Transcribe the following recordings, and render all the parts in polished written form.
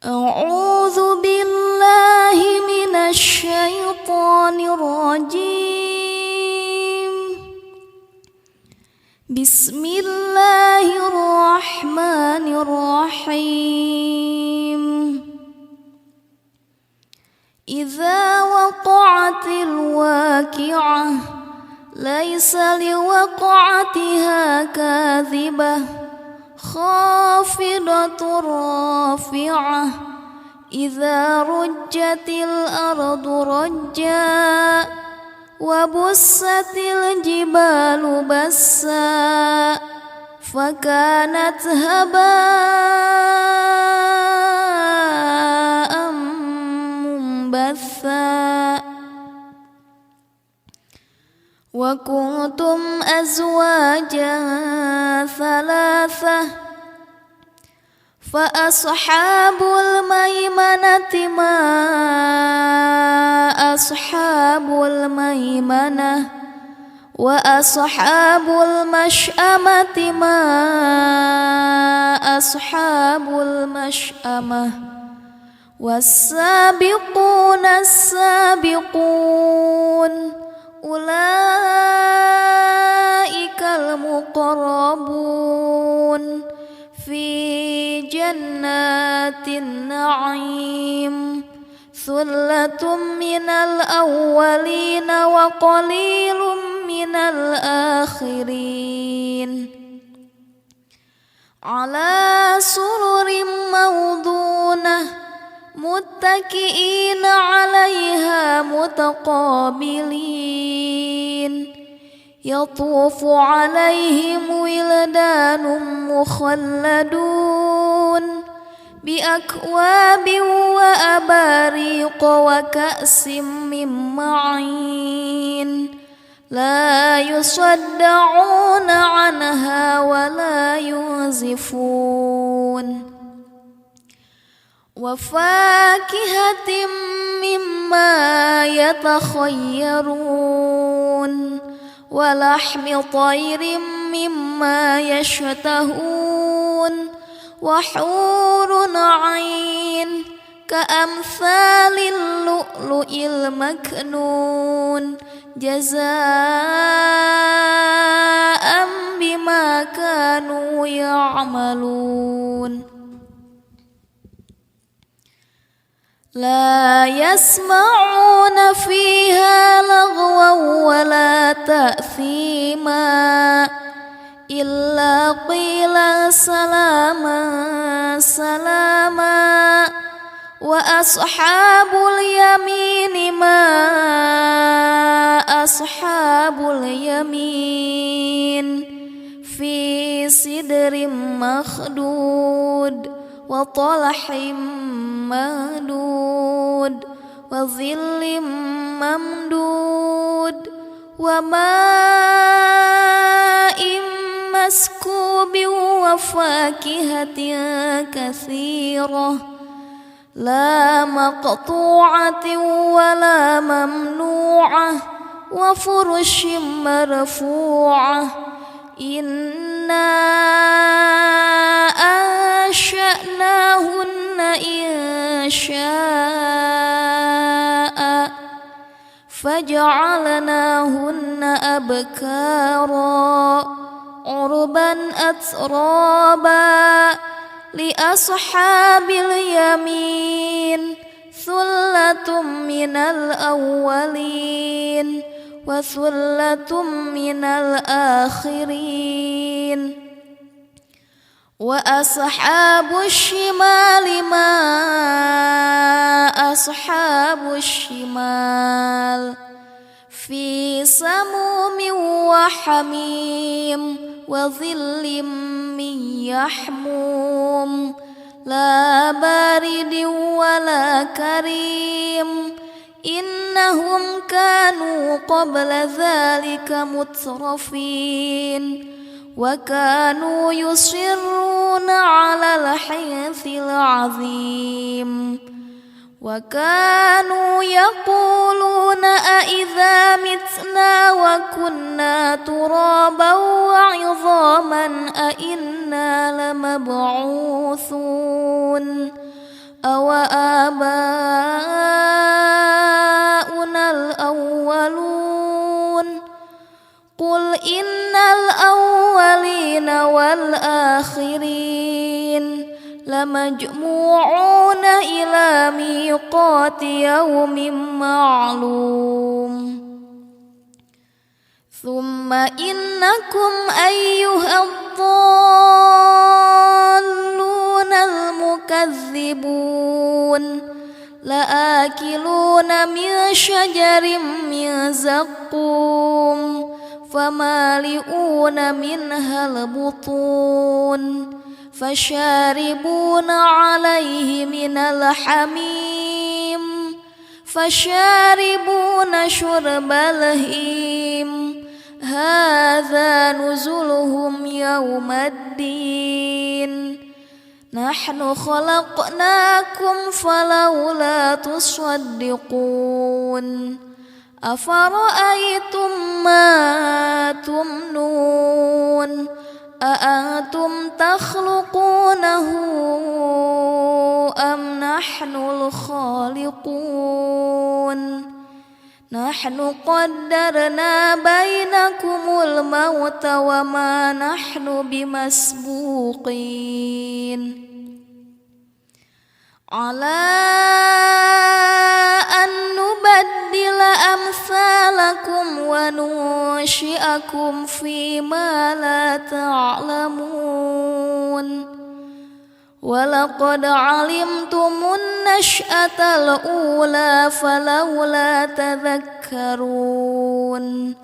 أعوذ بالله من الشيطان الرجيم. بسم الله الرحمن الرحيم. إذا وقعت الواقعة ليس لوقعتها كاذبة خافضة رافعة إذا رجت الأرض رجا وبست الجبال بسا فكانت هباء منبثا وكنتم أزواجا ثلاثة فأصحاب الميمنة ما أصحاب الميمنة وأصحاب المشأمة ما أصحاب المشأمة والسابقون السابقون أولئك المقربون في جنات النعيم ثلة من الأولين وقليل من الآخرين على سرر موضونة متكئين عليها متقابلين يطوف عليهم ولدان مخلدون بأكواب وأباريق وكأس من معين لا يصدعون عنها ولا ينزفون وفاكهة مما يتخيرون ولحم طير مما يشتهون وحور عين كأمثال اللؤلؤ المكنون جزاء بما كانوا يعملون لا يسمعون فيها لغوا ولا تأثيما إلا قيلا سلاما سلاما وأصحاب اليمين ما أصحاب اليمين في سدر مخدود وطلح ممدود وظل ممدود وماء مسكوب وفاكهة كثيرة لا مقطوعة ولا ممنوعة وفرش مرفوعة إنا أنشأناهن إنشاء فجعلناهن أبكارا عربا أترابا لأصحاب اليمين ثلة من الأولين وثلة من الآخرين وأصحاب الشمال ما أصحاب الشمال في سموم وحميم وظل من يحموم لا بارد ولا كريم إنهم كانوا قبل ذلك مترفين وكانوا يصرون على الحنث العظيم وكانوا يقولون أإذا متنا وكنا ترابا وعظاما أإنا لمبعوثون أوآباؤنا الأولون قل إن الأولين والآخرين لمجموعون إلى ميقات يوم معلوم ثم إنكم أيها الضالون المكذبون لآكلون من شجر من زقوم فمالئون منها البطون فشاربون عليه من الحميم فشاربون شرب الهيم هذا نزلهم يوم الدين نحن خلقناكم فلولا تصدقون أفرأيتم ما تمنون أأنتم تخلقونه أم نحن الخالقون نحن قدرنا بينكم الموت وما نحن بمسبوقين على أن نبدل أمثالكم وننشئكم فيما لا تعلمون ولقد علمتم النشأة الأولى فلولا تذكرون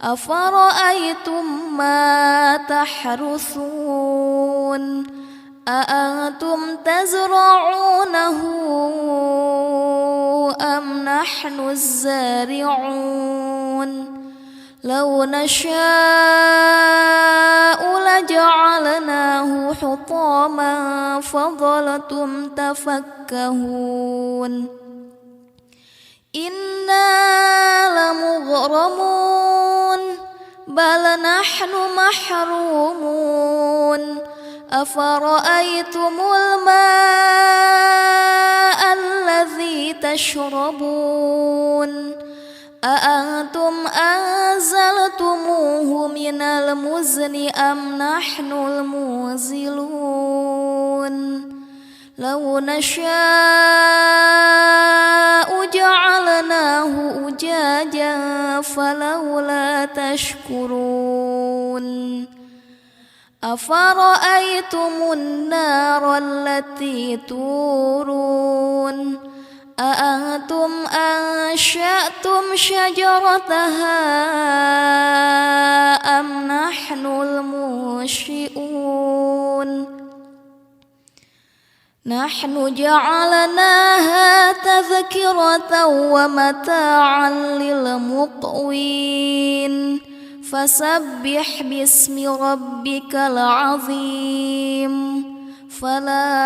أفرأيتم ما تحرثون أأنتم تزرعونه أم نحن الزارعون لو نشاء لجعلناه حطاما فظلتم تفكهون إنا لمغرمون بل نحن محرومون أفرأيتم الماء الذي تشربون أأنتم أنزلتموه من المزن أم نحن المنزلون لو نشاء جعلناه أجاجا فلولا تشكرون أفرأيتم النار التي تورون أأنتم أنشأتم شجرتها أم نحن المنشئون نحن جعلناها تذكرة ومتاعا للمقوين فسبح باسم ربك العظيم فلا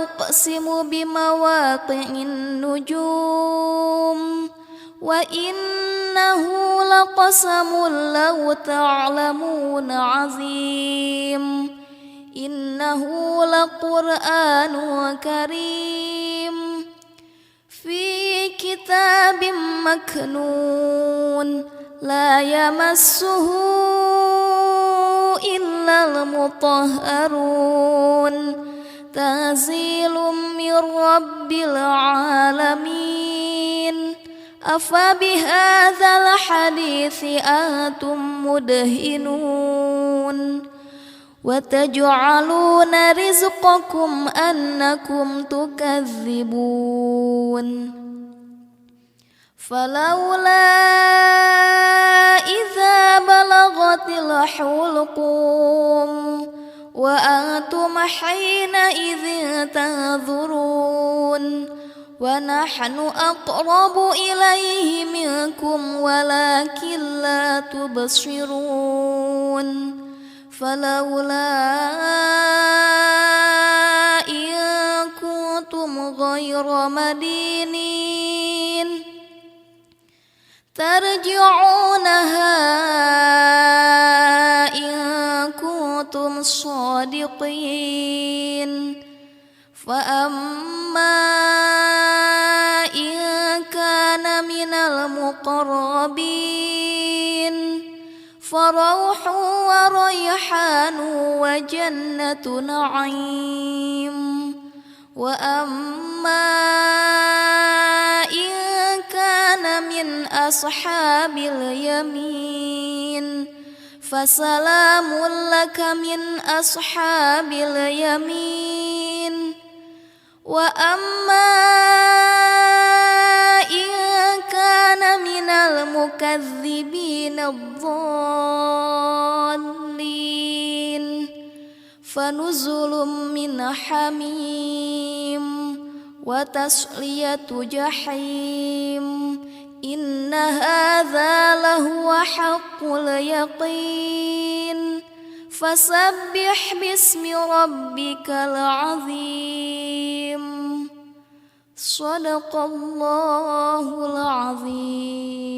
أقسم بمواقع النجوم وإنه لقسم لو تعلمون عظيم إنه لقرآن كريم في كتاب مكنون لا يمسه إلا المطهرون تنزيل من رب العالمين أفبهذا الحديث أنتم مدهنون وتجعلون رزقكم أنكم تكذبون فلولا إذا بلغت الحلقوم وأنتم حينئذ تنظرون ونحن أقرب إليه منكم ولكن لا تبصرون فلولا إن كنتم غير مدينين ترجعونها إن كنتم صادقين فأما إن كان من المقربين فروح وريحان وجنة نعيم وأما إن كان من أصحاب اليمين فسلام لك من أصحاب اليمين وأما إن كان من المكذبين الضالين فنزل من حميم وتصلية جحيم إن هذا لهو حق اليقين فسبح باسم ربك العظيم صدق الله العظيم.